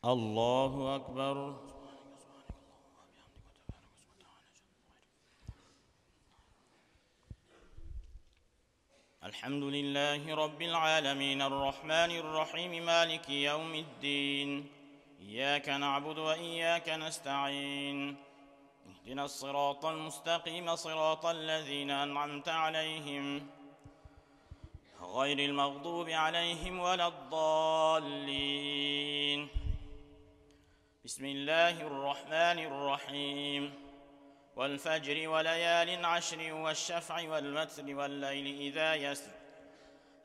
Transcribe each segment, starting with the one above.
الله أكبر. الحمد لله رب العالمين الرحمن الرحيم مالك يوم الدين، إياك نعبد وإياك نستعين، اهدنا الصراط المستقيم صراط الذين أنعمت عليهم غير المغضوب عليهم ولا الضالين. بسم الله الرحمن الرحيم. والفجر وليال عشر والشفع والوتر والليل إذا يسر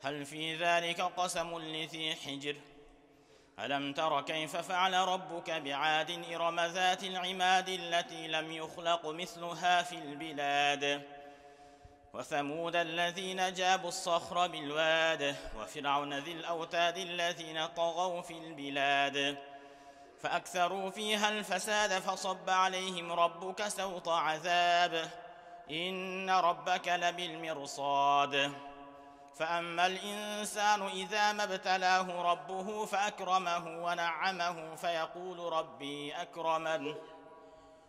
هل في ذلك قسم لذي حجر ألم تر كيف فعل ربك بعاد إرم ذات العماد التي لم يخلق مثلها في البلاد وثمود الذين جابوا الصخر بالواد وفرعون ذي الأوتاد الذين طغوا في البلاد فأكثروا فيها الفساد فصب عليهم ربك سوط عذاب إن ربك لبالمرصاد فأما الإنسان إذا ما ابتلاه ربه فأكرمه ونعمه فيقول ربي أكرمن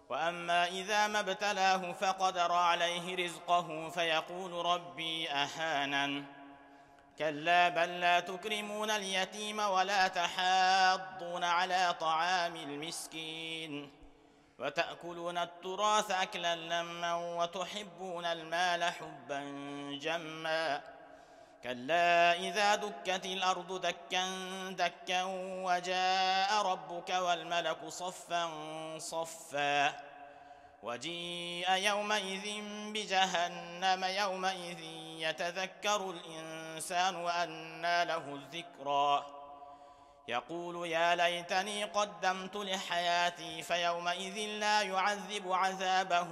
وأما إذا ما ابتلاه فقدر عليه رزقه فيقول ربي أهانن كلا بل لا تكرمون اليتيم ولا تحاضون على طعام المسكين وتأكلون التراث أكلا لما وتحبون المال حبا جما كلا إذا دكت الأرض دكا دكا وجاء ربك والملك صفا صفا وجيء يومئذ بجهنم يومئذ يتذكر الإنسان وأنى له الذكرى يقول يا ليتني قدمت لحياتي فيومئذ لا يعذب عذابه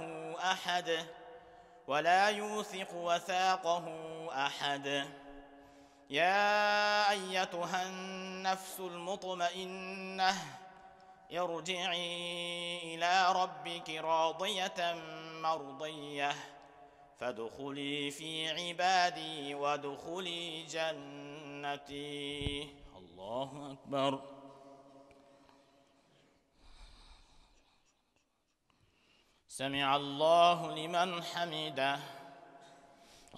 أحد ولا يوثق وثاقه أحد يا أيتها النفس المطمئنة ارجعي إلى ربك راضية مرضية فادخلي في عبادي وادخلي جنتي. الله أكبر. سمع الله لمن حمده.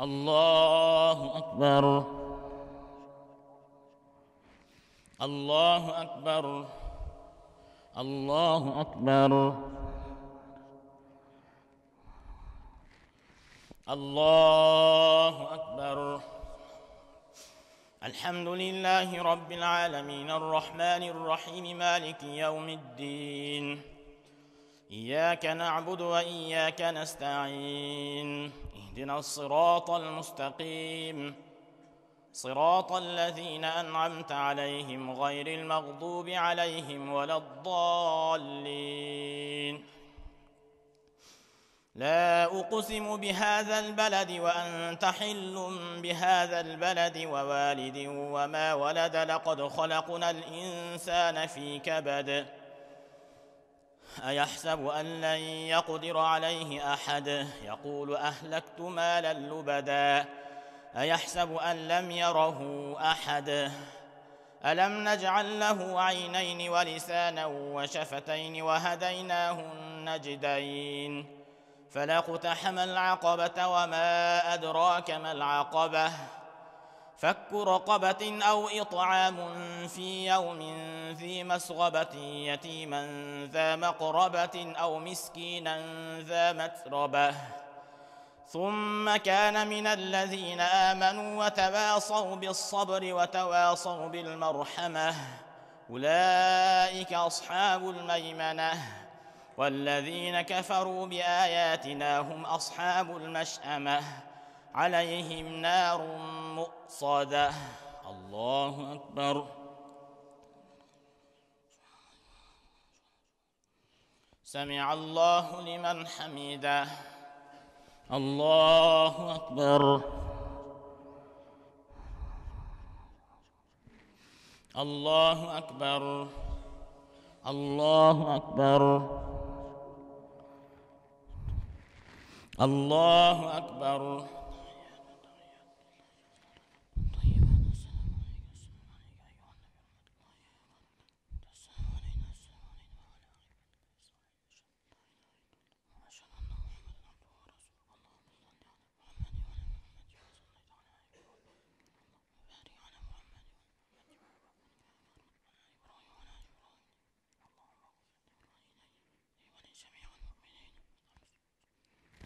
الله أكبر. الله أكبر. الله أكبر. الله أكبر. الحمد لله رب العالمين الرحمن الرحيم مالك يوم الدين، إياك نعبد وإياك نستعين، اهدنا الصراط المستقيم صراط الذين أنعمت عليهم غير المغضوب عليهم ولا الضالين. لا أقسم بهذا البلد وأنت حل بهذا البلد ووالد وما ولد لقد خلقنا الإنسان في كبد أيحسب أن لن يقدر عليه أحد يقول أهلكت مالا لبدا أيحسب أن لم يره أحد ألم نجعل له عينين ولسانا وشفتين وهديناه النجدين فلاقتحم العقبة وما أدراك ما العقبة فك رقبة أو إطعام في يوم ذي مسغبة يتيما ذا مقربة أو مسكينا ذا متربة ثم كان من الذين آمنوا وتواصوا بالصبر وتواصوا بالمرحمة أولئك أصحاب الميمنة والذين كفروا بآياتنا هم أصحاب المشأمة عليهم نار مؤصدة. الله أكبر. سمع الله لمن حمده. الله أكبر. الله أكبر. الله أكبر. الله أكبر.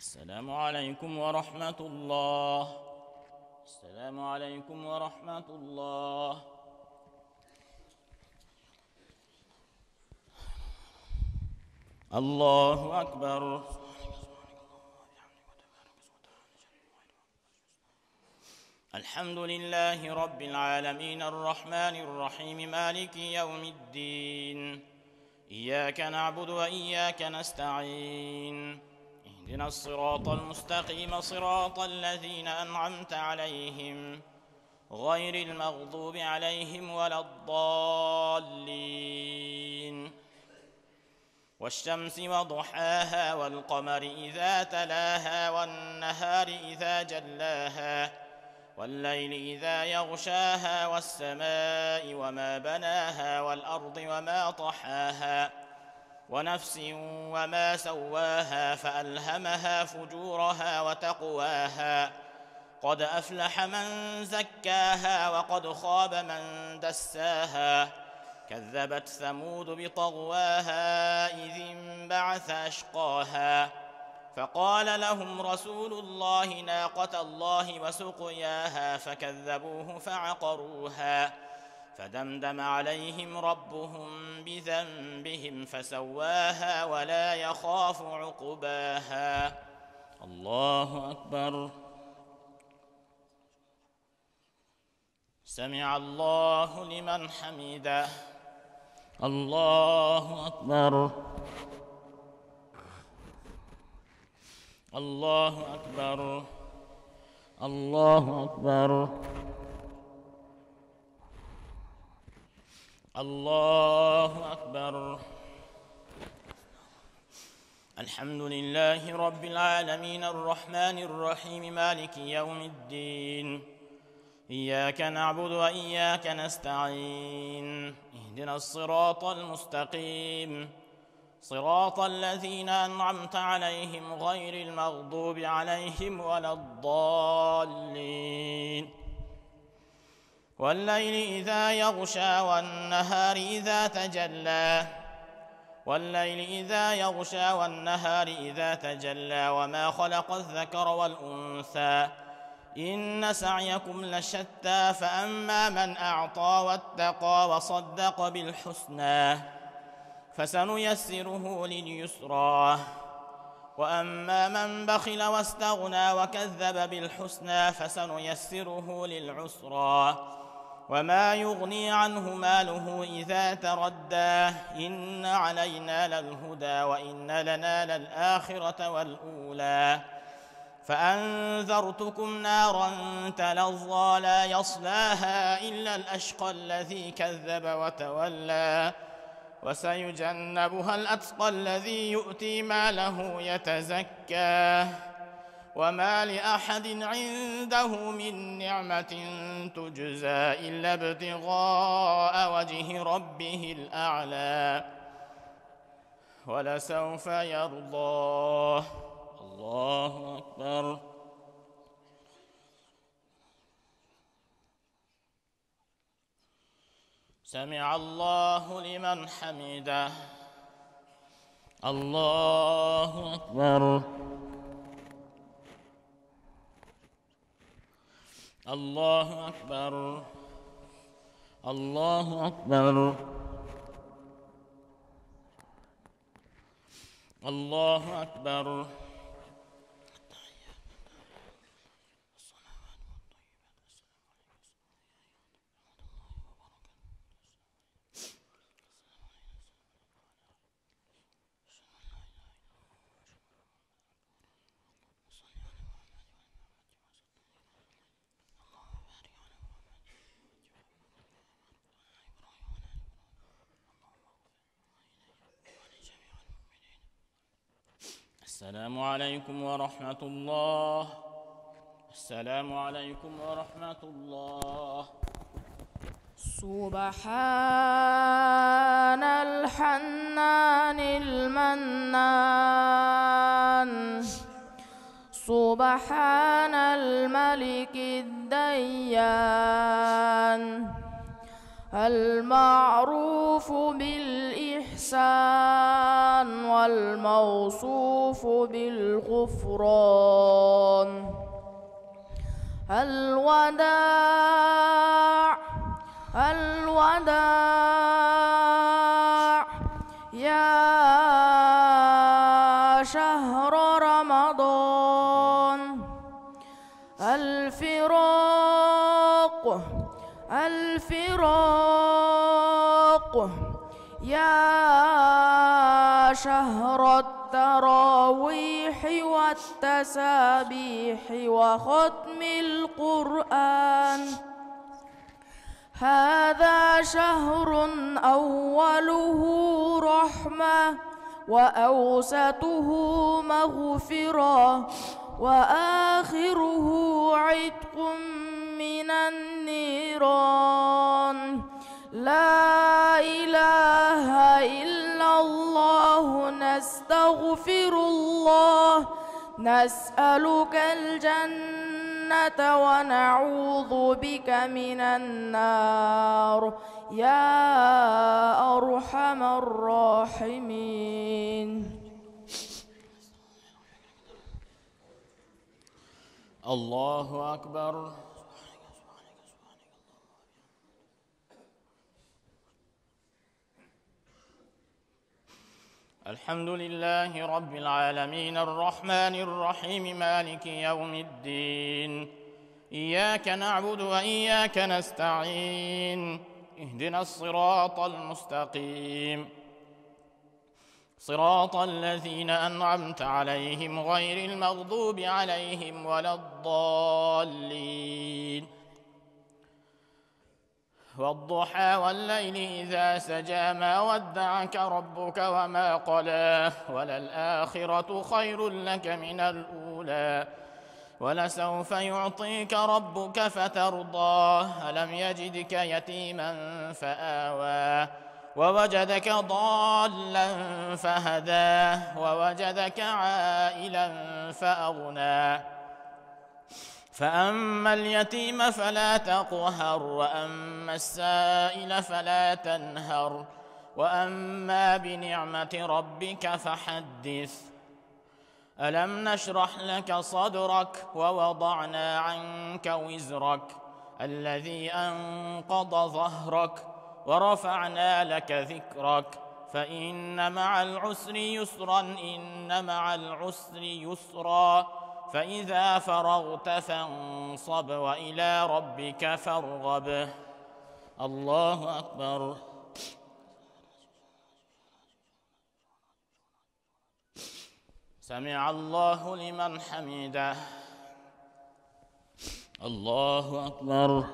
السلام عليكم ورحمة الله. السلام عليكم ورحمة الله. الله أكبر. الحمد لله رب العالمين الرحمن الرحيم مالك يوم الدين. إياك نعبد وإياك نستعين. اهدنا الصراط المستقيم صراط الذين أنعمت عليهم غير المغضوب عليهم ولا الضالين. والشمس وضحاها والقمر إذا تلاها والنهار إذا جلاها والليل إذا يغشاها والسماء وما بناها والأرض وما طحاها ونفس وما سواها فألهمها فجورها وتقواها. قد أفلح من زكاها وقد خاب من دساها. كذبت ثمود بطغواها إذ انبعث أشقاها فقال لهم رسول الله ناقة الله وسقياها فكذبوه فعقروها فدمدم عليهم ربهم بذنبهم فسواها ولا يخاف عقباها. الله أكبر. سمع الله لمن حمده. الله أكبر. الله أكبر. الله أكبر. الله أكبر. الحمد لله رب العالمين الرحمن الرحيم مالك يوم الدين. إياك نعبد وإياك نستعين. اهدنا الصراط المستقيم صراط الذين أنعمت عليهم غير المغضوب عليهم ولا الضالين. والليل إذا يغشى والنهار إذا تجلى والليل إذا يغشى والنهار إذا تجلى وما خلق الذكر والأنثى إن سعيكم لشتى. فأما من أعطى واتقى وصدق بالحسنى فسنيسره لليسرى وأما من بخل واستغنى وكذب بالحسنى فسنيسره للعسرى وما يغني عنه ماله إذا تردى. إن علينا للهدى وإن لنا للآخرة والأولى. فأنذرتكم نارا تلظى لا يصلاها إلا الأشقى الذي كذب وتولى وسيجنبها الأتقى الذي يؤتي ماله يتزكى وما لأحد عنده من نعمة تجزى إلا ابتغاء وجه ربه الأعلى ولسوف يرضى. الله أكبر. سمع الله لمن حمده. الله أكبر. الله أكبر. الله أكبر. الله أكبر. السلام عليكم ورحمة الله. السلام عليكم ورحمة الله. سبحان الحنان المنان سبحان الملك الديان المعروف بالإحسان والموصوف بالغفران. الوداع الوداع يا شهر رمضان. الفراق الفراق يا شهر التراويح والتسابيح وختم القرآن. هذا شهر أوله رحمة وأوسطه مغفرة وآخره عتق من النيران. لا إله إلا الله نستغفر الله نسألك الجنة ونعوذ بك من النار يا أرحم الراحمين. الله أكبر. الحمد لله رب العالمين الرحمن الرحيم مالك يوم الدين. إياك نعبد وإياك نستعين. اهدنا الصراط المستقيم صراط الذين أنعمت عليهم غير المغضوب عليهم ولا الضالين. والضحى والليل إذا سجى ما ودعك ربك وما قلى وللآخرة خير لك من الأولى ولسوف يعطيك ربك فترضى. ألم يجدك يتيما فآوى ووجدك ضالا فهدى ووجدك عائلا فأغنى. فأما اليتيم فلا تقهر وأما السائل فلا تنهر وأما بنعمة ربك فحدث. ألم نشرح لك صدرك ووضعنا عنك وزرك الذي أنقض ظهرك ورفعنا لك ذكرك فإن مع العسر يسرا إن مع العسر يسرا فإذا فرغت فانصب وإلى ربك فارغب. الله أكبر. سمع الله لمن حمده. الله أكبر.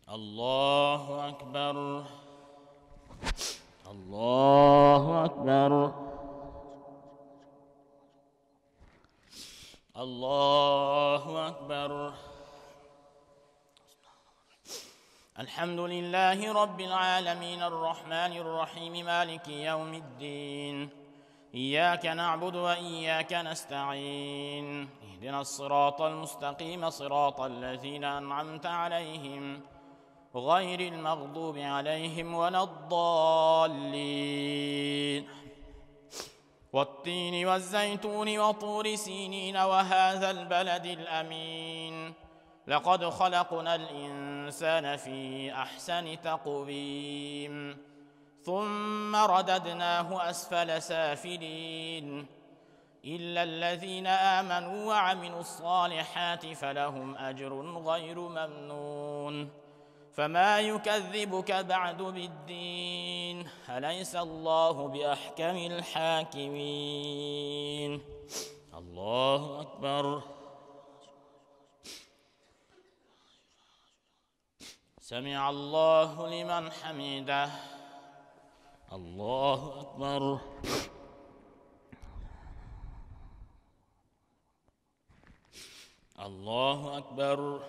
الله أكبر. الله أكبر. الله أكبر. الحمد لله رب العالمين الرحمن الرحيم مالك يوم الدين. إياك نعبد وإياك نستعين. اهدنا الصراط المستقيم صراط الذين أنعمت عليهم غير المغضوب عليهم ولا الضالين. والتين والزيتون وطور سينين وهذا البلد الأمين. لقد خلقنا الإنسان في أحسن تقويم ثم رددناه أسفل سافلين إلا الذين آمنوا وعملوا الصالحات فلهم أجر غير ممنون. فما يكذبك بعد بالدين أليس الله بأحكم الحاكمين. الله أكبر. سمع الله لمن حمده. الله أكبر. الله أكبر.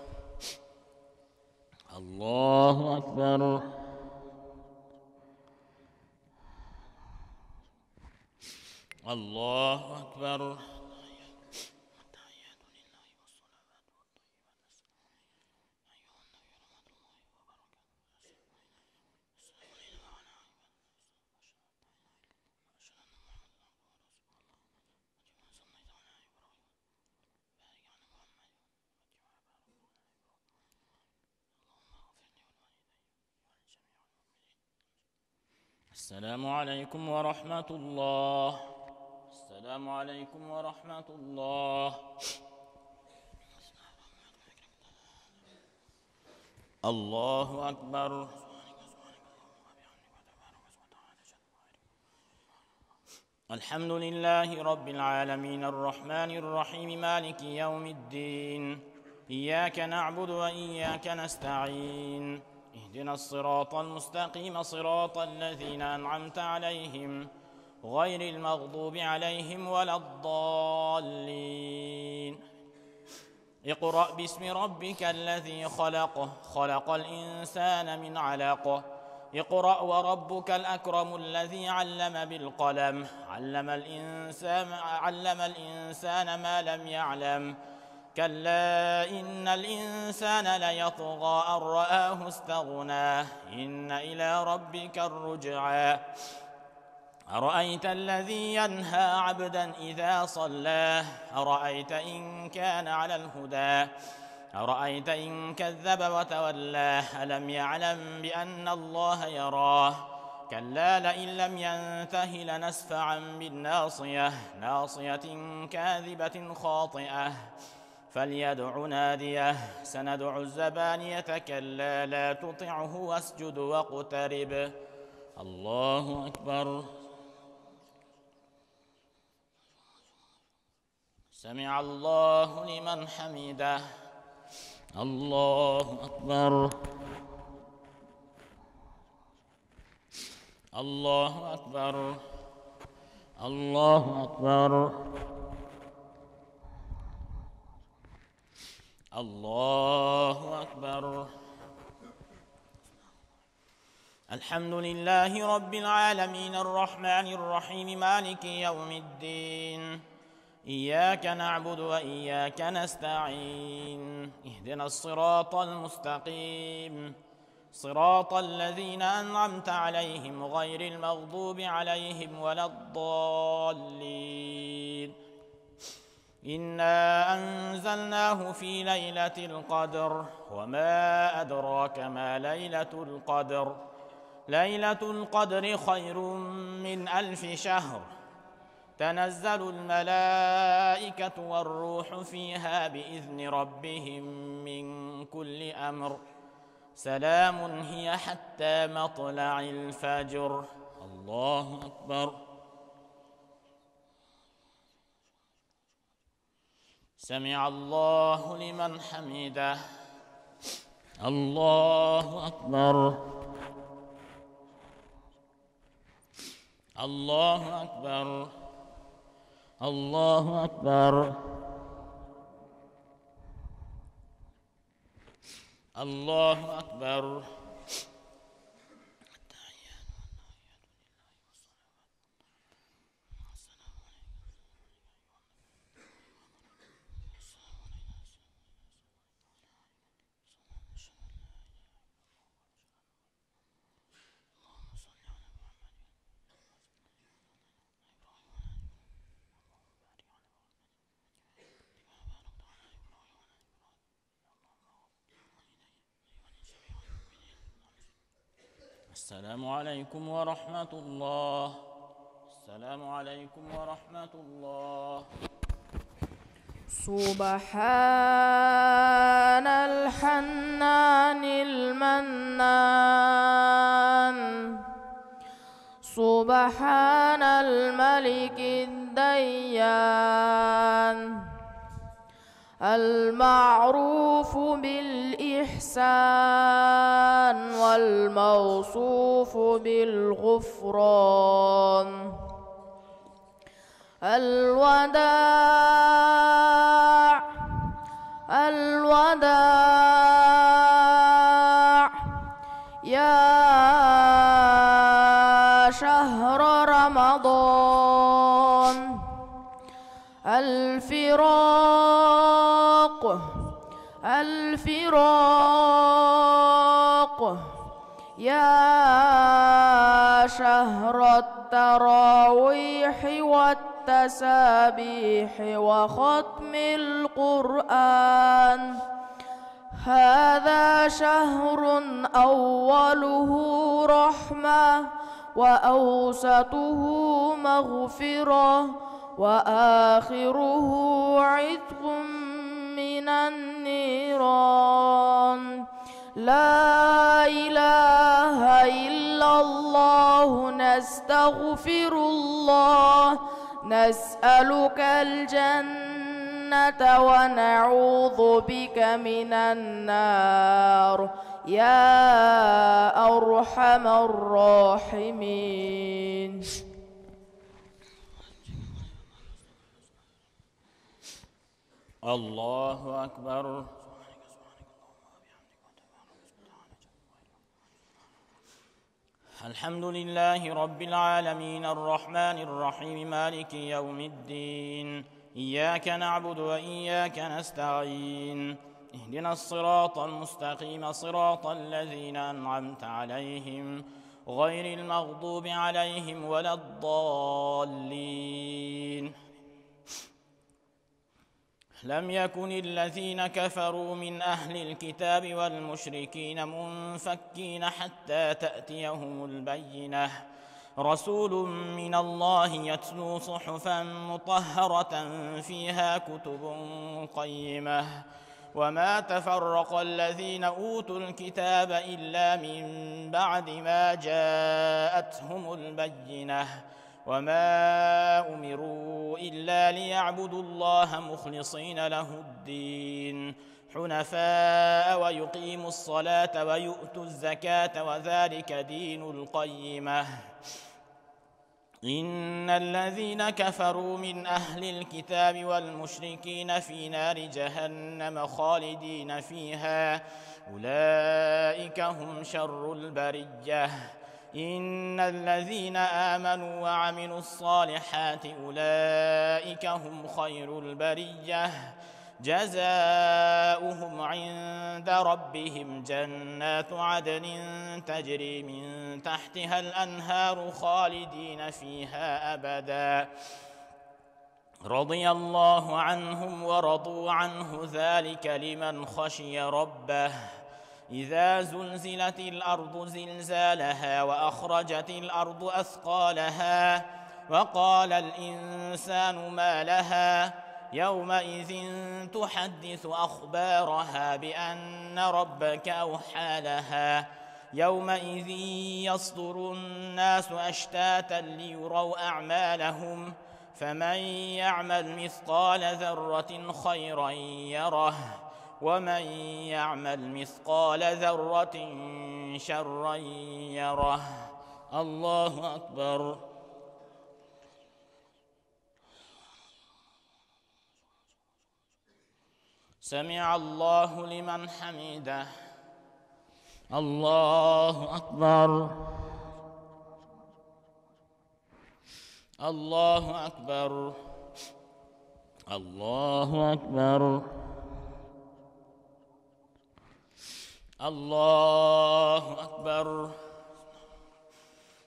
الله أكبر. الله أكبر. السلام عليكم ورحمة الله. السلام عليكم ورحمة الله. الله أكبر. الحمد لله رب العالمين الرحمن الرحيم مالك يوم الدين. إياك نعبد وإياك نستعين. اهدنا الصراط المستقيم صراط الذين أنعمت عليهم غير المغضوب عليهم ولا الضالين. اقرأ باسم ربك الذي خلق. خلق الإنسان من علق. اقرأ وربك الأكرم الذي علم بالقلم. علم الإنسان ما لم يعلم. كلا إن الإنسان ليطغى أن رآه استغنى. إن إلى ربك الرجعى. أرأيت الذي ينهى عبدا إذا صلاه. أرأيت إن كان على الهدى. أرأيت إن كذب وتولاه. ألم يعلم بأن الله يراه. كلا لئن لم ينته لنسفعا بالناصية. ناصية كاذبة خاطئة فليدع ناديه. سندع الزبانية كلا لا تطعه واسجد واقترب. الله أكبر. سمع الله لمن حمده. الله أكبر. الله أكبر. الله أكبر. الله أكبر. الحمد لله رب العالمين الرحمن الرحيم مالك يوم الدين. إياك نعبد وإياك نستعين. اهدنا الصراط المستقيم صراط الذين أنعمت عليهم غير المغضوب عليهم ولا الضالين. إنا أنزلناه في ليلة القدر. وما أدراك ما ليلة القدر. ليلة القدر خير من 1000 شهر. تنزل الملائكة والروح فيها بإذن ربهم من كل أمر. سلام هي حتى مطلع الفجر. الله أكبر. سمع الله لمن حمده. الله أكبر. الله أكبر. الله أكبر. الله أكبر. السلام عليكم ورحمة الله. السلام عليكم ورحمة الله. سبحان الحنان المنان. سبحان الملك الديان. المعروف بالإحسان والموصوف بالغفران. الوداع. الوداع يا شهر رمضان. الفراق. الفراق يا شهر التراويح والتسابيح وختم القرآن. هذا شهر أوله رحمة وأوسطه مغفرة وآخره عتق من النيران. لا إله إلا الله. نستغفر الله. نسألك الجنة ونعوذ بك من النار يا أرحم الراحمين. الله أكبر. الحمد لله رب العالمين الرحمن الرحيم مالك يوم الدين. إياك نعبد وإياك نستعين. اهدنا الصراط المستقيم صراط الذين أنعمت عليهم غير المغضوب عليهم ولا الضالين. لم يكن الذين كفروا من أهل الكتاب والمشركين منفكين حتى تأتيهم البينة. رسول من الله يتلو صحفا مطهرة فيها كتب قيمة. وما تفرق الذين أوتوا الكتاب إلا من بعد ما جاءتهم البينة. وما أمروا إلا ليعبدوا الله مخلصين له الدين حنفاء ويقيموا الصلاة ويؤتوا الزكاة وذلك دين القيمة. إن الذين كفروا من أهل الكتاب والمشركين في نار جهنم خالدين فيها أولئك هم شر البرية. إن الذين آمنوا وعملوا الصالحات أولئك هم خير البرية. جزاؤهم عند ربهم جنات عدن تجري من تحتها الأنهار خالدين فيها أبدا. رضي الله عنهم ورضوا عنه ذلك لمن خشي ربه. إذا زلزلت الأرض زلزالها وأخرجت الأرض أثقالها وقال الإنسان ما لها يومئذ تحدث أخبارها بأن ربك أوحى لها. يومئذ يصدر الناس أشتاتا ليروا أعمالهم فمن يعمل مثقال ذرة خيرا يره ومن يعمل مثقال ذرة شرا يره. الله أكبر. سمع الله لمن حمده. الله أكبر. الله أكبر. الله أكبر. الله أكبر.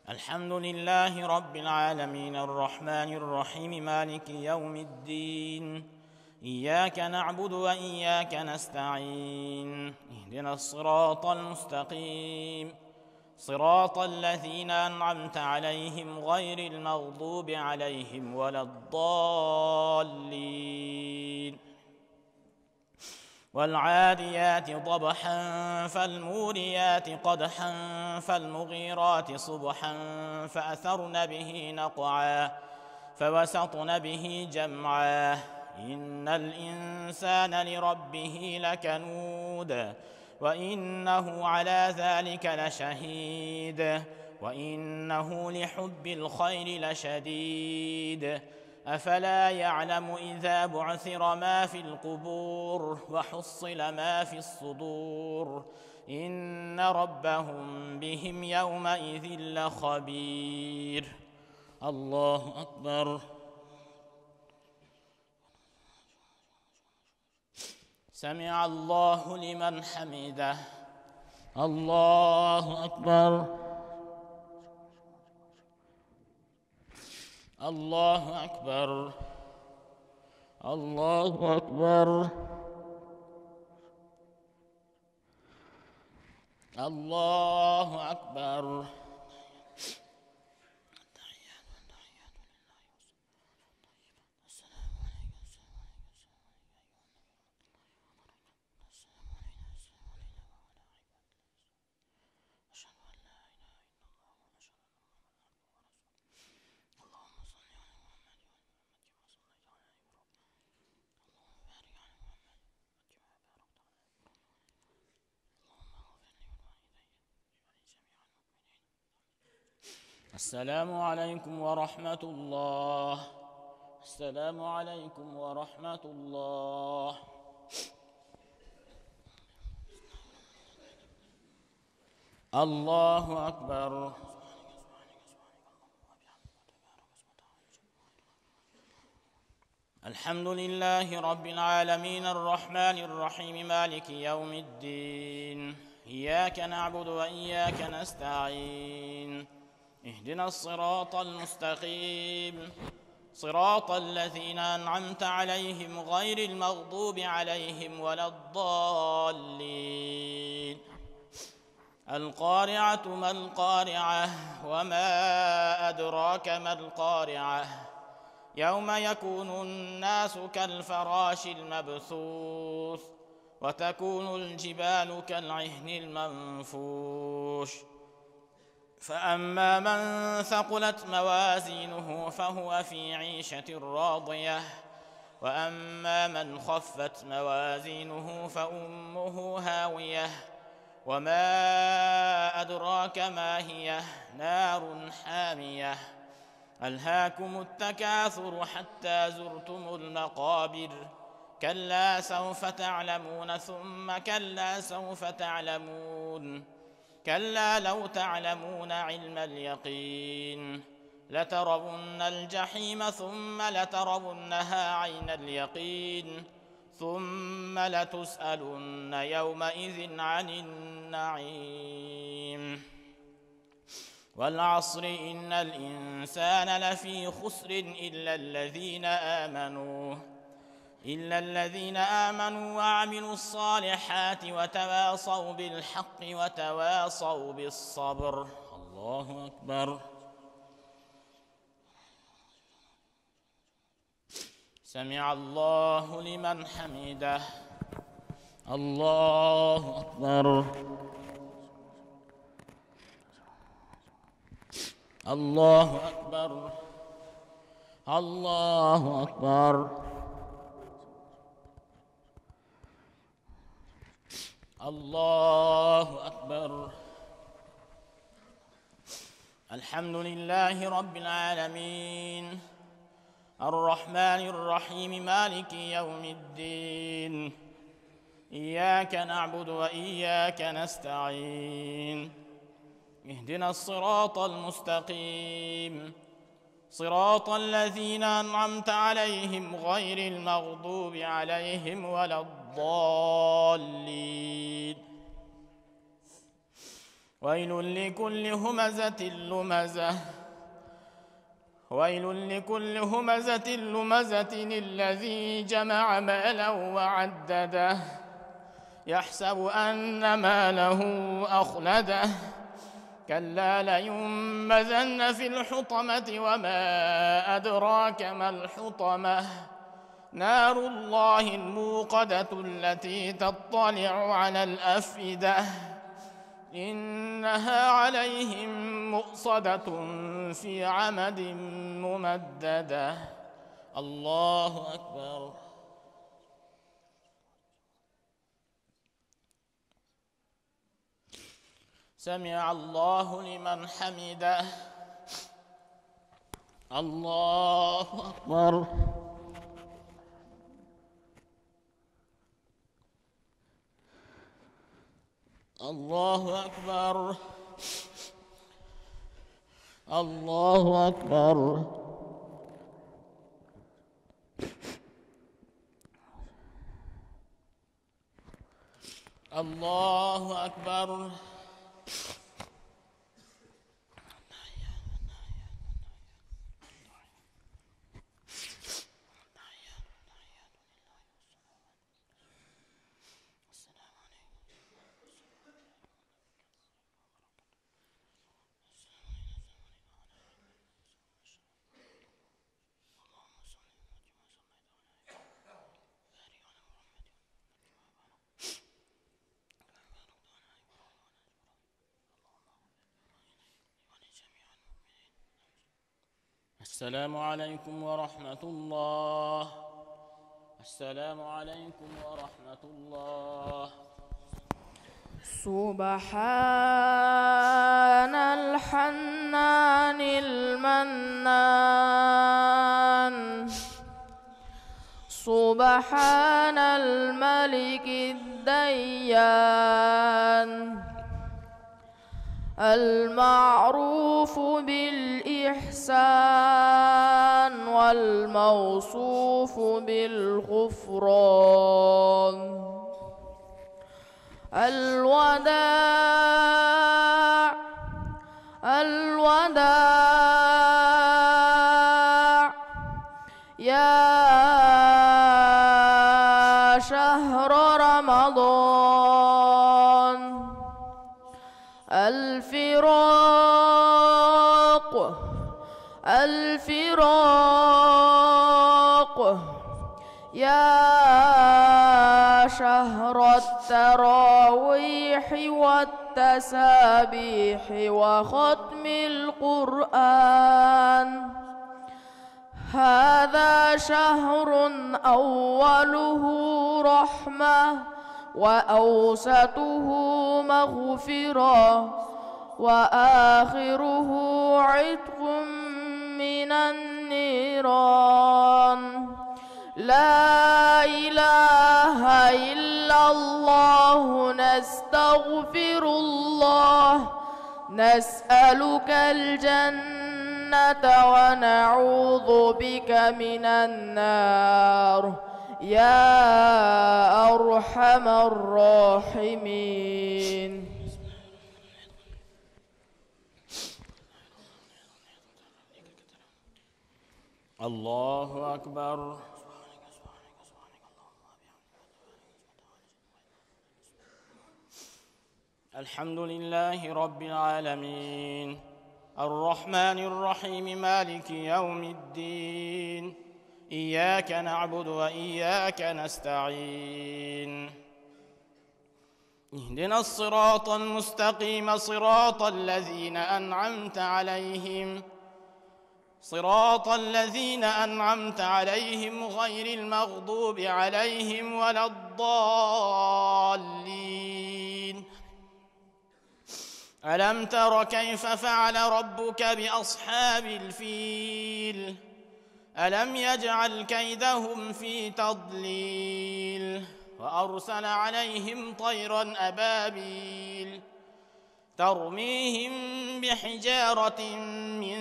الحمد لله رب العالمين الرحمن الرحيم مالك يوم الدين. إياك نعبد وإياك نستعين. اهدنا الصراط المستقيم صراط الذين أنعمت عليهم غير المغضوب عليهم ولا الضالين. والعاديات ضبحا فالموريات قدحا فالمغيرات صبحا فأثرن به نقعا فوسطن به جمعا. إن الإنسان لربه لكنود وإنه على ذلك لشهيد وإنه لحب الخير لشديد. أفلا يعلم إذا بعثر ما في القبور وحصل ما في الصدور إن ربهم بهم يومئذ لخبير. الله أكبر. سمع الله لمن حمده. الله أكبر. الله أكبر. الله أكبر. الله أكبر. السلام عليكم ورحمة الله. السلام عليكم ورحمة الله. الله أكبر. الحمد لله رب العالمين الرحمن الرحيم مالك يوم الدين. إياك نعبد وإياك نستعين. اهدنا الصراط المستقيم صراط الذين أنعمت عليهم غير المغضوب عليهم ولا الضالين. القارعة ما القارعة وما أدراك ما القارعة يوم يكون الناس كالفراش المبثوث وتكون الجبال كالعهن المنفوش. فأما من ثقلت موازينه فهو في عيشة راضية وأما من خفت موازينه فأمه هاوية وما أدراك ما هي نار حامية. ألهاكم التكاثر حتى زرتم المقابر كلا سوف تعلمون ثم كلا سوف تعلمون كلا لو تعلمون علم اليقين لترون الجحيم ثم لترونها عين اليقين ثم لتسألن يومئذ عن النعيم. والعصر إن الإنسان لفي خسر إلا الذين آمنوا وعملوا الصالحات وتواصوا بالحق وتواصوا بالصبر. الله أكبر. سمع الله لمن حمده. الله أكبر. الله أكبر. الله أكبر. الله أكبر. الحمد لله رب العالمين الرحمن الرحيم مالك يوم الدين. إياك نعبد وإياك نستعين. اهدنا الصراط المستقيم صراط الذين أنعمت عليهم غير المغضوب عليهم ولا الضالين. ويل لكل همزة لمزة الذي جمع مالا وعدده يحسب أن ماله أخلده كلا لينبذن في الحطمة وما أدراك ما الحطمة نار الله الموقدة التي تطلع على الأفئدة إنها عليهم مؤصدة في عمد ممددة. الله أكبر. سمع الله لمن حمده. الله أكبر. الله أكبر. الله أكبر. الله أكبر. السلام عليكم ورحمة الله. السلام عليكم ورحمة الله. سبحان الحنان سبحان الملك الديان المعروف بالإحسان والموصوف بالغفران الوداع الوداع يا شهر رمضان الفراق الفراق يا شهر التراويح والتسابيح وختم القرآن هذا شهر أوله رحمة وأوسطه مغفرة وآخره عتق من النيران لا إله إلا الله نستغفر الله نسألك الجنة ونعوذ بك من النار يا أرحم الراحمين. الله أكبر. الحمد لله رب العالمين الرحمن الرحيم مالك يوم الدين إياك نعبد وإياك نستعين اهدنا الصراط المستقيم صراط الذين أنعمت عليهم غير المغضوب عليهم ولا الضالين. ألم تر كيف فعل ربك بأصحاب الفيل ألم يجعل كيدهم في تضليل وأرسل عليهم طيرا أبابيل ترميهم بحجارة من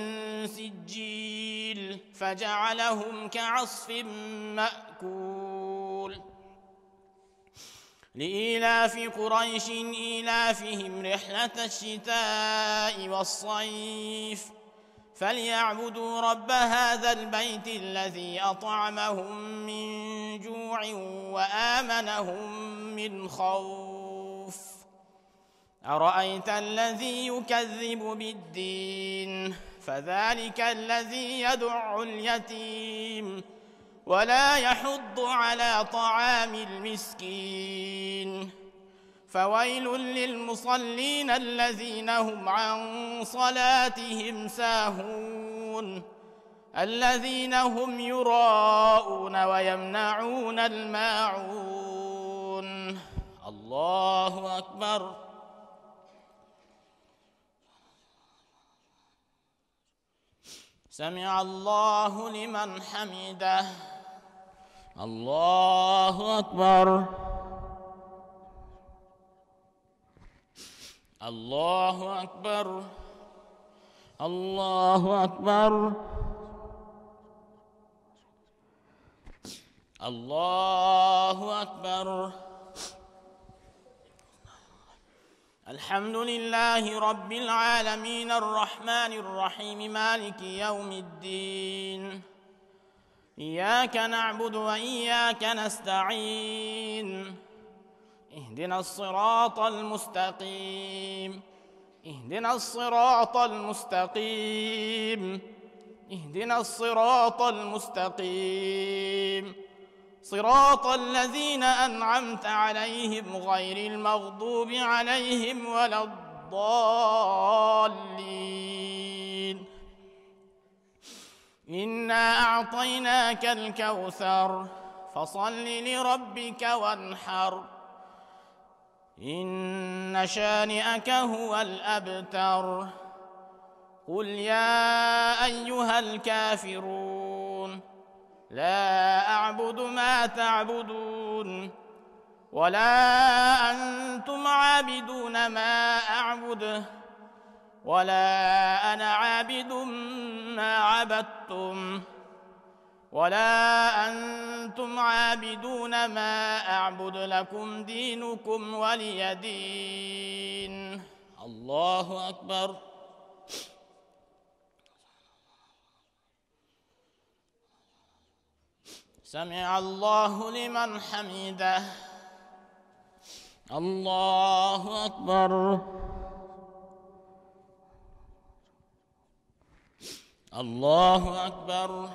سجيل فجعلهم كعصف مأكول لإيلاف قريش إيلافهم رحلة الشتاء والصيف فليعبدوا رب هذا البيت الذي أطعمهم من جوع وآمنهم من خوف. أرأيت الذي يكذب بالدين فذلك الذي يدع اليتيم ولا يحض على طعام المسكين فويل للمصلين الذين هم عن صلاتهم ساهون الذين هم يراءون ويمنعون الماعون. الله أكبر. سمع الله لمن حمده. الله أكبر. الله أكبر. الله أكبر. الله أكبر. الحمد لله رب العالمين الرحمن الرحيم مالك يوم الدين إياك نعبد وإياك نستعين اهدنا الصراط المستقيم اهدنا الصراط المستقيم اهدنا الصراط المستقيم صراط الذين أنعمت عليهم غير المغضوب عليهم ولا الضالين. إنا أعطيناك الكوثر فصل لربك وانحر إن شانئك هو الأبتر. قل يا أيها الكافرون لا أعبد ما تعبدون ولا أنتم عابدون ما أعبد ولا أنا عابد ما عبدتم ولا أنتم عابدون ما أعبد لكم دينكم ولي دين. الله أكبر. سمع الله لمن حمده. الله أكبر. الله أكبر.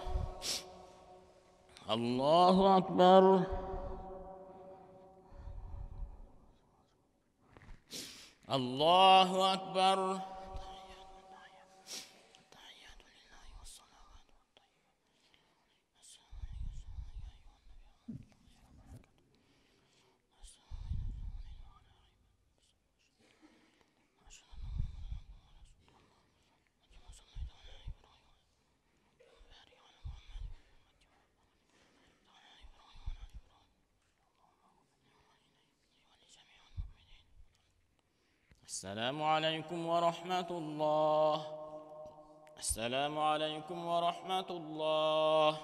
الله أكبر. الله أكبر. السلام عليكم ورحمة الله. السلام عليكم ورحمة الله.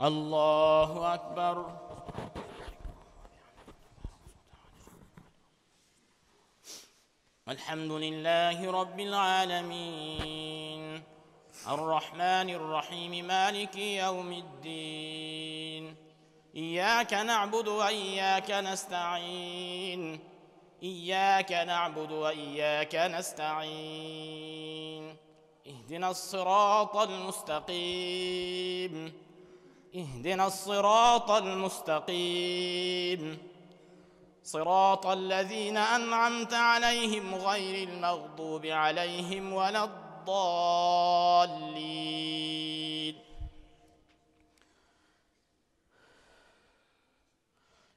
الله أكبر. الحمد لله رب العالمين الرحمن الرحيم مالك يوم الدين. إياك نعبد وإياك نستعين. إياك نعبد وإياك نستعين. اهدنا الصراط المستقيم. اهدنا الصراط المستقيم صراط الذين أنعمت عليهم غير المغضوب عليهم ولا الضالين.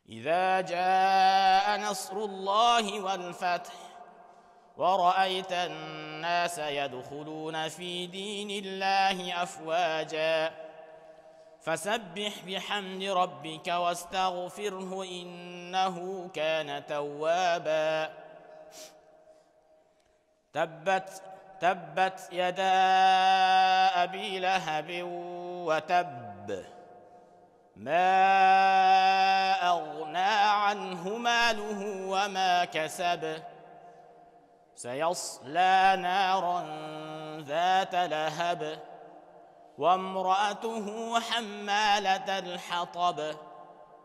إذا جاء نصر الله والفتح ورأيت الناس يدخلون في دين الله أفواجا فسبح بحمد ربك واستغفره إنه كان توابا. تبت يدا أبي لهب وتب ما أغنى عنه ماله وما كسب سيصلى نارا ذات لهب وامرأته حمالة الحطب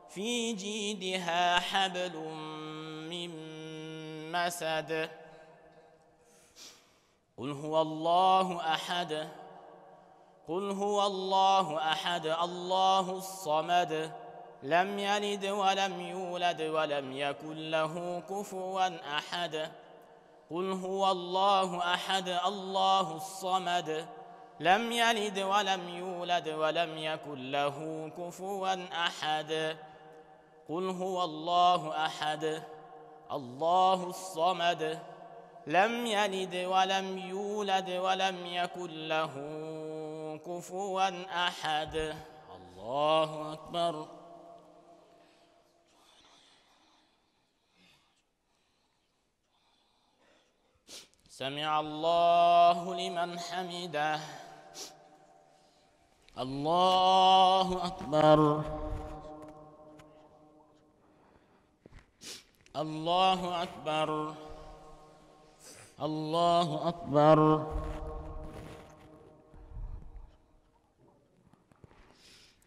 في جيدها حبل من مسد. قل هو الله أحد. قل هو الله أحد الله الصمد لم يلد ولم يولد ولم يكن له كفوا أحد. قل هو الله أحد الله الصمد لم يلد ولم يولد ولم يكن له كفوا أحد. قل هو الله أحد الله الصمد لم يلد ولم يولد ولم يكن له كفوا أحد. الله أكبر. سمع الله لمن حمده. الله أكبر. الله أكبر. الله أكبر.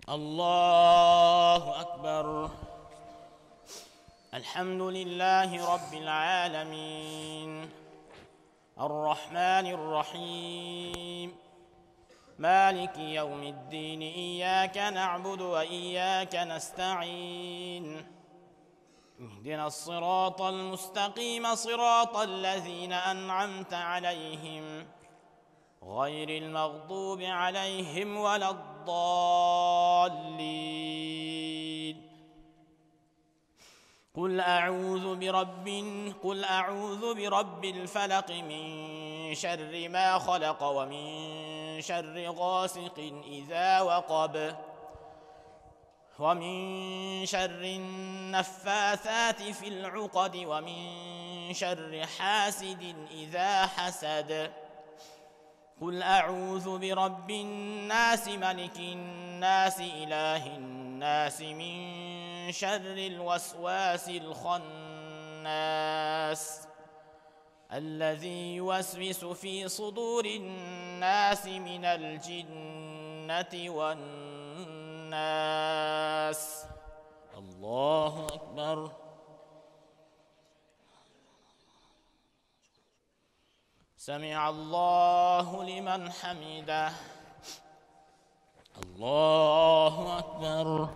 الله أكبر. الحمد لله رب العالمين الرحمن الرحيم مالك يوم الدين. إياك نعبد وإياك نستعين. اهدنا الصراط المستقيم صراط الذين أنعمت عليهم غير المغضوب عليهم ولا الضالين. قل قل أعوذ برب الفلق من شر ما خلق ومن شر غاسق إذا وقب ومن شر النفاثات في العقد ومن شر حاسد إذا حسد قل أعوذ برب الناس ملك الناس إله الناس من شر الوسواس الخناس الذي يوسوس في صدور الناس من الجنة والناس. الله أكبر. سمع الله لمن حمده. الله أكبر.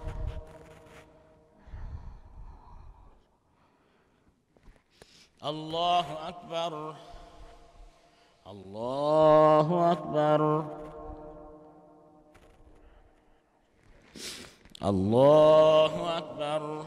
الله أكبر. الله أكبر. الله أكبر.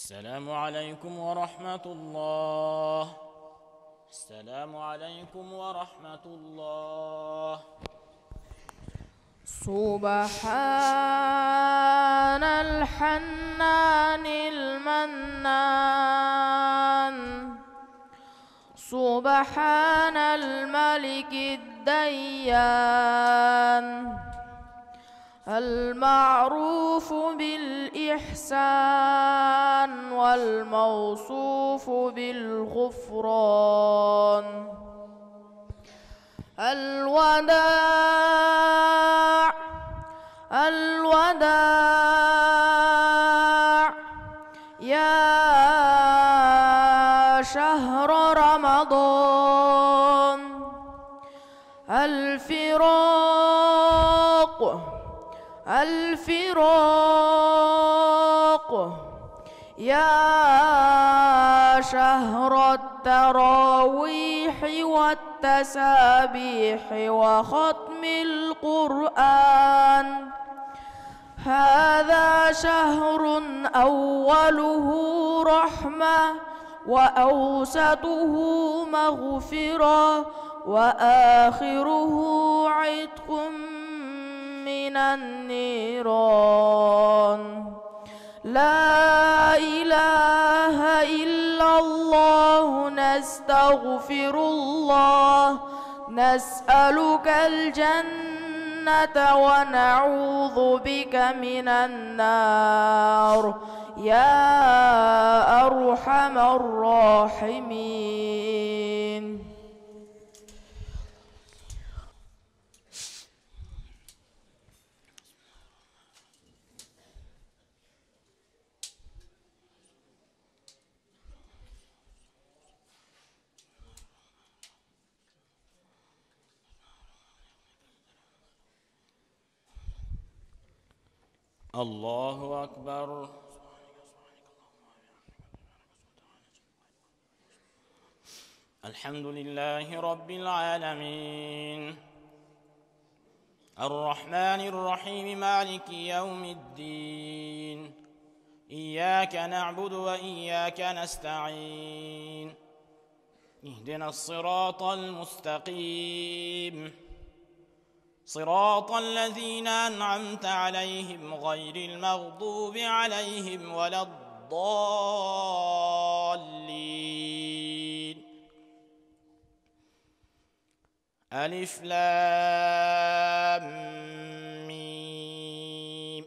السلام عليكم ورحمة الله. السلام عليكم ورحمة الله. سبحان الحنان المنان سبحان الملك الديان المعروف بالإحسان والموصوف بالغفران الوداع الوداع يا شهر رمضان الفراق الفراق يا شهر التراويح والتسابيح وختم القرآن هذا شهر أوله رحمة وأوسطه مغفرة وآخره عتق من النيران لا إله إلا الله نستغفر الله نسألك الجنة ونعوذ بك من النار يا أرحم الراحمين. الله أكبر. الحمد لله رب العالمين الرحمن الرحيم مالك يوم الدين إياك نعبد وإياك نستعين اهدنا الصراط المستقيم صراط الذين أنعمت عليهم غير المغضوب عليهم ولا الضالين. ألف لام ميم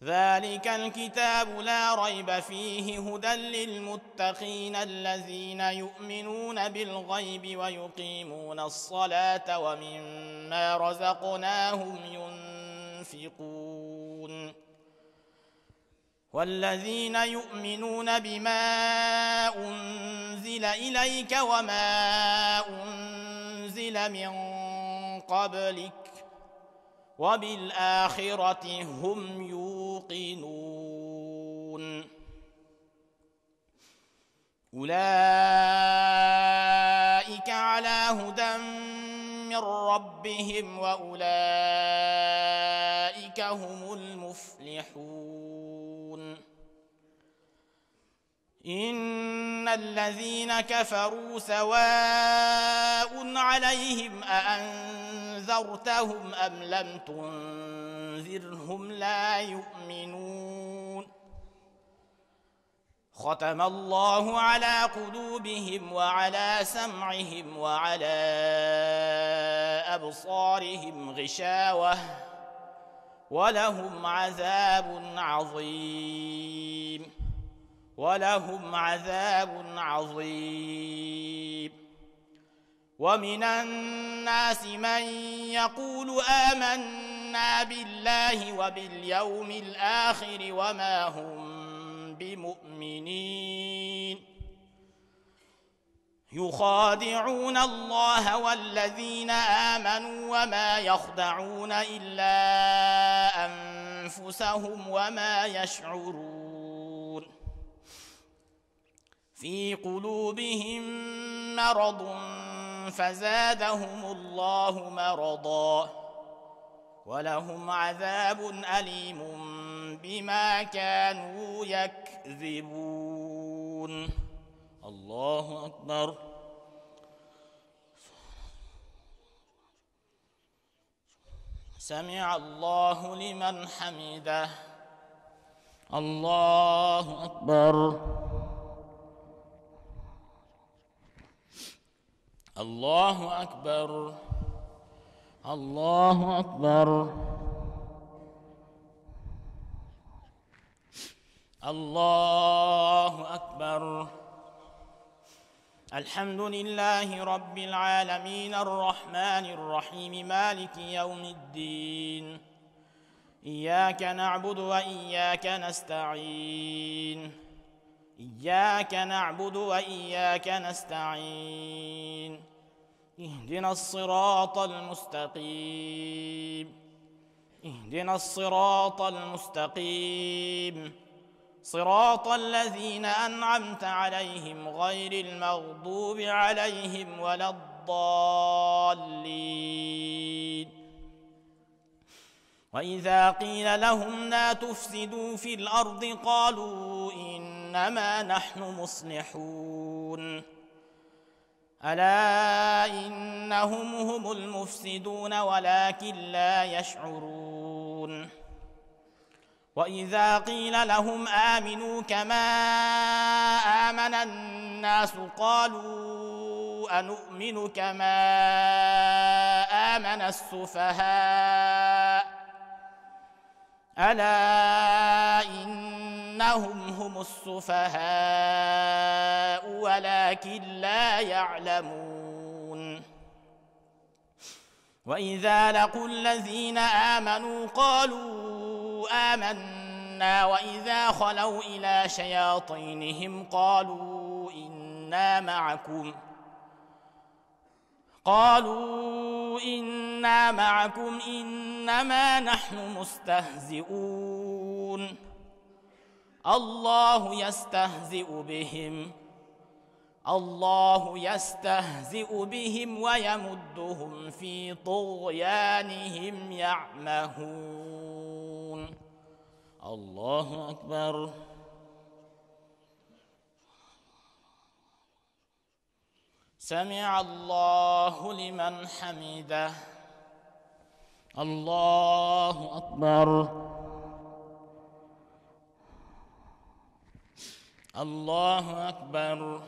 ذلك الكتاب لا ريب فيه هدى للمتقين الذين يؤمنون بالغيب ويقيمون الصلاة ومما رزقناهم ينفقون والذين يؤمنون بما أنزل إليك وما أنزل من قبلك وبالآخرة هم يوقنون أولئك على هدى من ربهم وأولئك هم المفلحون إن الذين كفروا سواء عليهم أأنذرتهم أم لم تنذرهم لا يؤمنون ختم الله على قلوبهم وعلى سمعهم وعلى أبصارهم غشاوة ولهم عذاب عظيم ومن الناس من يقول آمنا بالله وباليوم الآخر وما هم بمؤمنين يخادعون الله والذين آمنوا وما يخدعون إلا أنفسهم وما يشعرون في قلوبهم مرض فزادهم الله مرضا ولهم عذاب أليم بما كانوا يكذبون الله أكبر سمع الله لمن حمده الله أكبر الله أكبر الله أكبر الله أكبر الحمد لله رب العالمين الرحمن الرحيم مالك يوم الدين إياك نعبد وإياك نستعين إياك نعبد وإياك نستعين اهدنا الصراط المستقيم اهدنا الصراط المستقيم صراط الذين أنعمت عليهم غير المغضوب عليهم ولا الضالين وإذا قيل لهم لا تفسدوا في الأرض قالوا إنما نحن مصلحون ألا إنهم هم المفسدون ولكن لا يشعرون وإذا قيل لهم آمنوا كما آمن الناس قالوا أنؤمن كما آمن السفهاء ألا إنهم هم السفهاء ولكن لا يعلمون وإذا لقوا الذين آمنوا قالوا آمنا وإذا خلوا إلى شياطينهم قالوا إنا معكم إنما نحن مستهزئون الله يستهزئ بهم ويمدهم في طغيانهم يعمهون الله أكبر سمع الله لمن حمده الله أكبر الله أكبر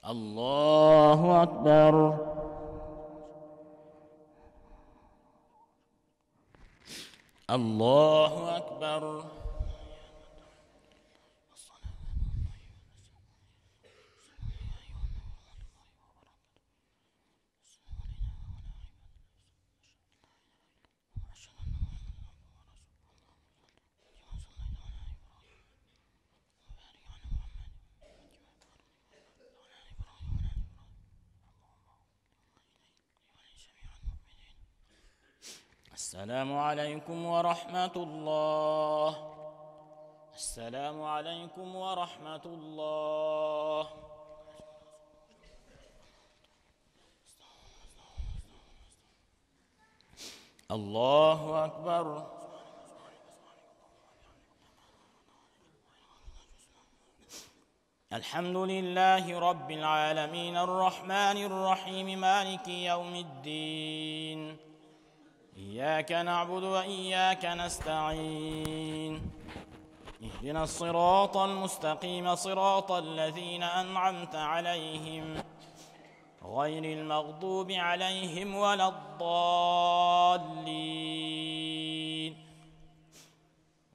الله أكبر الله أكبر السلام عليكم ورحمة الله. السلام عليكم ورحمة الله. الله أكبر. الحمد لله رب العالمين الرحمن الرحيم مالك يوم الدين. إياك نعبد وإياك نستعين. اهدنا الصراط المستقيم صراط الذين أنعمت عليهم غير المغضوب عليهم ولا الضالين.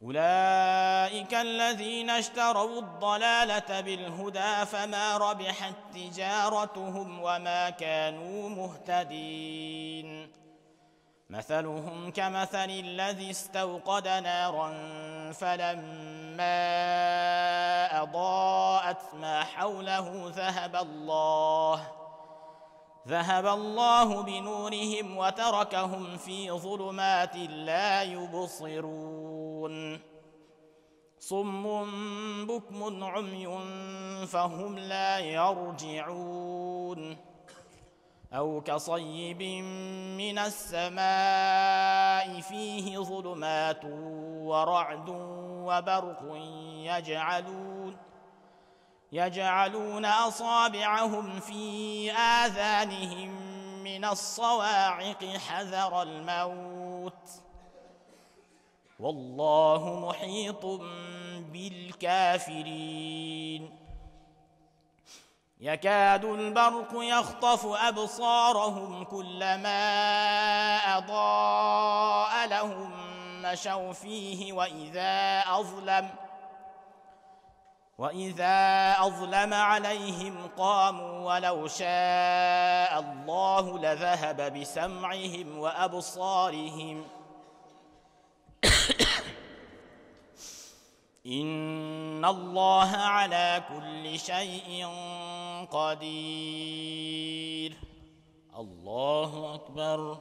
أولئك الذين اشتروا الضلالة بالهدى فما ربحت تجارتهم وما كانوا مهتدين. مثلهم كمثل الذي استوقد نارا فلما أضاءت ما حوله ذهب الله بنورهم وتركهم في ظلمات لا يبصرون. صم بكم عمي فهم لا يرجعون. أو كصيب من السماء فيه ظلمات ورعد وبرق يجعلون أصابعهم في آذانهم من الصواعق حذر الموت والله محيط بالكافرين. يكاد البرق يخطف أبصارهم كلما أضاء لهم مشوا فيه وإذا أظلم عليهم قاموا ولو شاء الله لذهب بسمعهم وأبصارهم إن الله على كل شيء قدير. الله أكبر.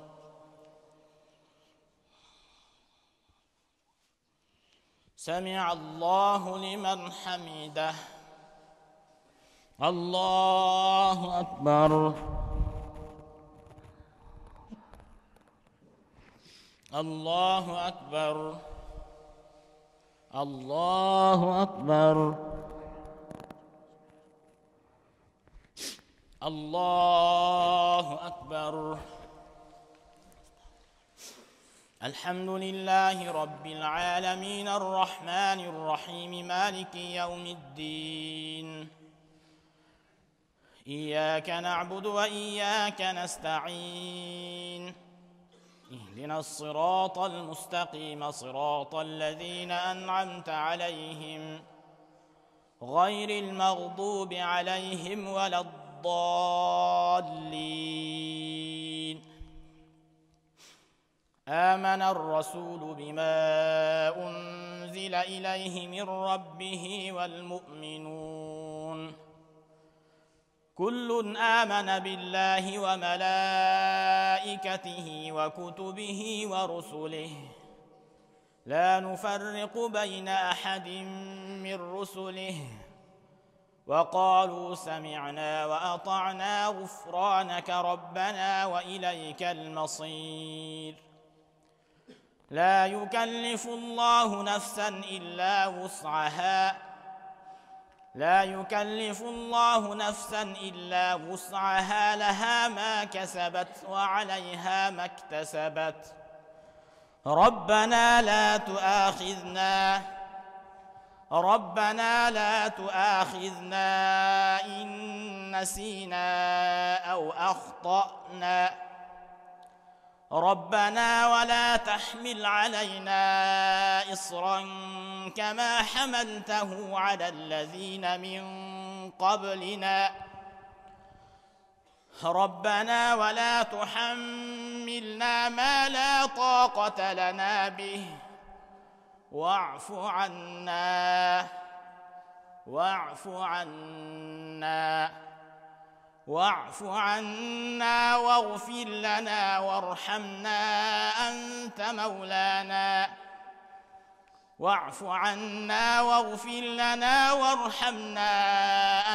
سمع الله لمن حمده. الله أكبر. الله أكبر. الله أكبر. الله أكبر. الحمد لله رب العالمين الرحمن الرحيم مالك يوم الدين. إياك نعبد وإياك نستعين. اهدنا الصراط المستقيم صراط الذين أنعمت عليهم غير المغضوب عليهم ولا الضالين. آمن الرسول بما أنزل إليه من ربه والمؤمنون كل آمن بالله وملائكته وكتبه ورسله لا نفرق بين أحد من رسله وقالوا سمعنا وأطعنا غفرانك ربنا وإليك المصير. لا يكلف الله نفسا إلا وسعها لها ما كسبت وعليها ما اكتسبت. ربنا لا تؤاخذنا إن نسينا أو أخطأنا. ربنا ولا تحمل علينا إصرا كما حملته على الذين من قبلنا. ربنا ولا تحملنا ما لا طاقة لنا به واعف عنا واعف عنا واغفر لنا وارحمنا أنت مولانا واعف عنا واغفر لنا وارحمنا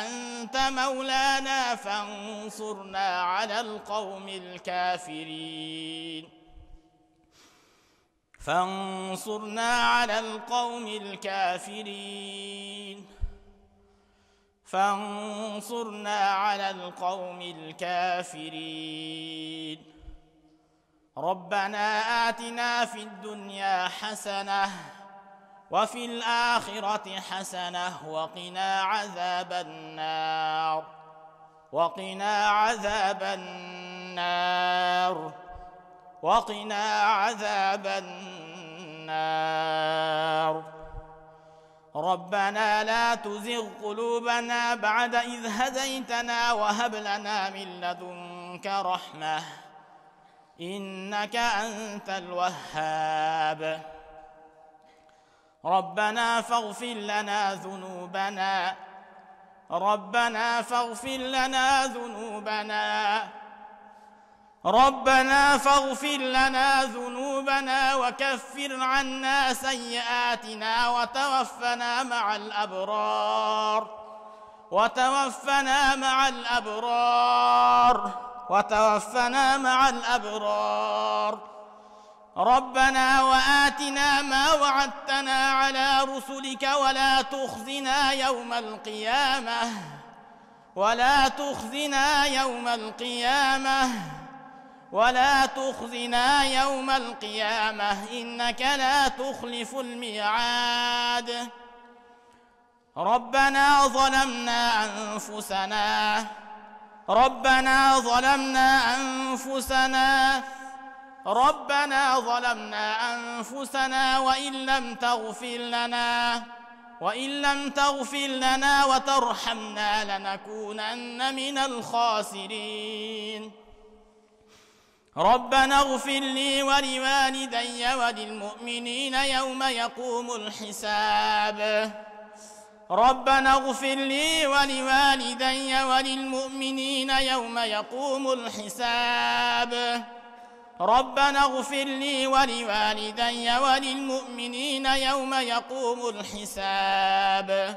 أنت مولانا فانصرنا على القوم الكافرين فانصرنا على القوم الكافرين فانصرنا على القوم الكافرين ربنا آتنا في الدنيا حسنة وفي الآخرة حسنة وقنا عذاب النار وقنا عذاب النار وقنا عذاب النار ربنا لا تزغ قلوبنا بعد إذ هديتنا وهب لنا من لدنك رحمة إنك أنت الوهاب ربنا فاغفر لنا ذنوبنا ربنا فاغفر لنا ذنوبنا ربنا فاغفر لنا ذنوبنا وكفر عنا سيئاتنا وتوفنا مع الأبرار وتوفنا مع الأبرار وتوفنا مع الأبرار ربنا وآتنا ما وعدتنا على رسلك ولا تخزنا يوم القيامة ولا تخزنا يوم القيامة ولا تخزنا يوم القيامة إنك لا تخلف الميعاد ربنا ظلمنا أنفسنا ربنا ظلمنا أنفسنا ربنا ظلمنا أنفسنا وإن لم تغفر لنا وترحمنا لنكونن من الخاسرين ربنا اغفر لي ولوالدي وللمؤمنين يوم يقوم الحساب ربنا اغفر لي ولوالدي وللمؤمنين يوم يقوم الحساب ربنا اغفر لي ولوالدي وللمؤمنين يوم يقوم الحساب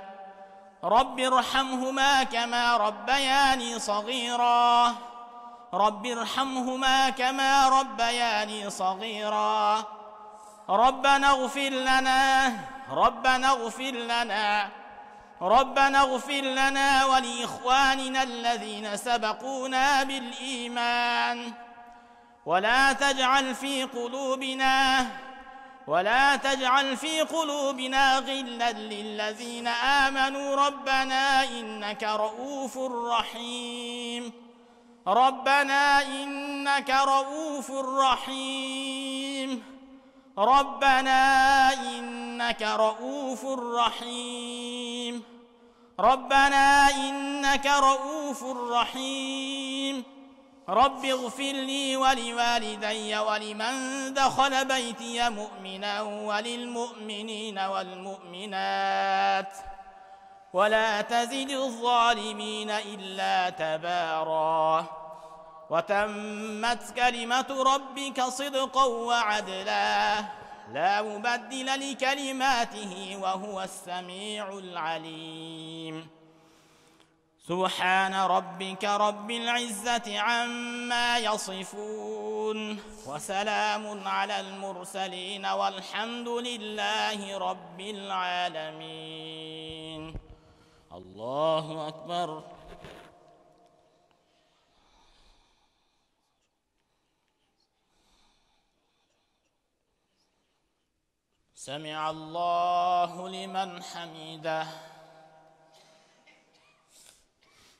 رب ارحمهما كما ربياني صغيرا رب ارحمهما كما ربياني صغيرا ربنا اغفر لنا ربنا اغفر لنا ولإخواننا الذين سبقونا بالإيمان ولا تجعل في قلوبنا غلا للذين آمنوا ربنا إنك رؤوف رحيم ربنا إنك رؤوف رحيم ربنا إنك رؤوف رحيم ربنا إنك رؤوف رحيم رب اغفر لي ولوالدي ولمن دخل بيتي مؤمنا وللمؤمنين والمؤمنات ولا تزد الظالمين إلا تبارا وتمت كلمة ربك صدقا وعدلا لا مبدل لكلماته وهو السميع العليم سبحان ربك رب العزة عما يصفون وسلام على المرسلين والحمد لله رب العالمين الله أكبر سمع الله لمن حمده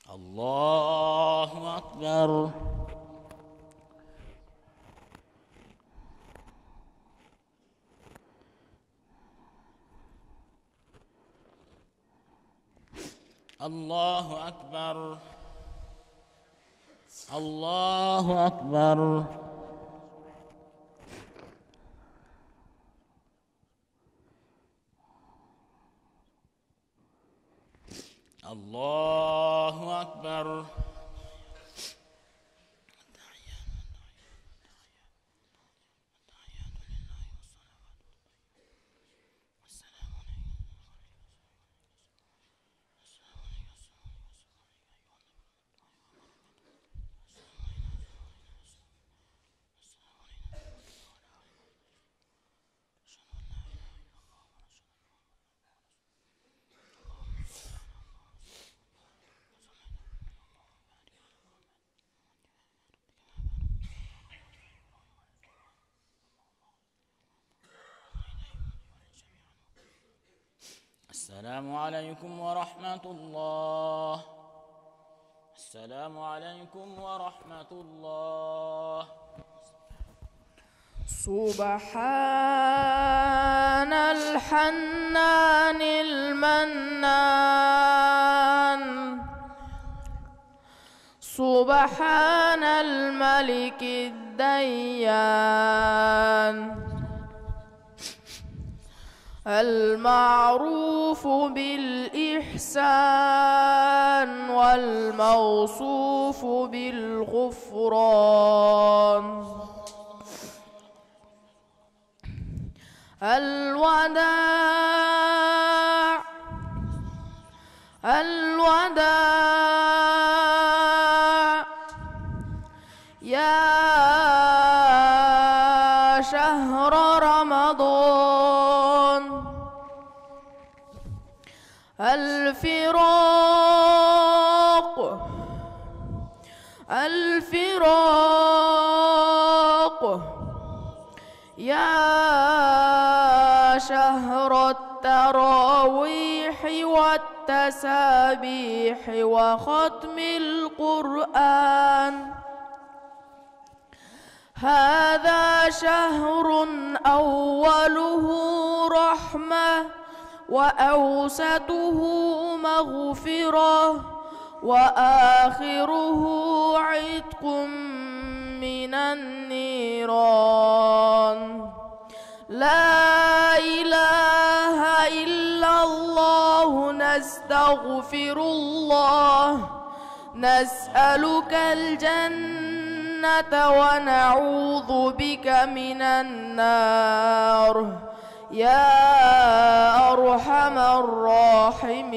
الله أكبر الله أكبر الله أكبر الله أكبر السلام عليكم ورحمة الله. السلام عليكم ورحمة الله. سبحان الحنان المنان، سبحان الملك الديان، المعروف بالإحسان والموصوف بالغفران، الوداع الوداع يا شهر رمضان، الفراق الفراق يا شهر التراويح والتسابيح وختم القرآن. هذا شهر أوله رحمة وأوسطه مغفرة وآخره عتق من النيران. لا إله إلا الله، نستغفر الله، نسألك الجنة ونعوذ بك من النار يا أرحم الراحمين.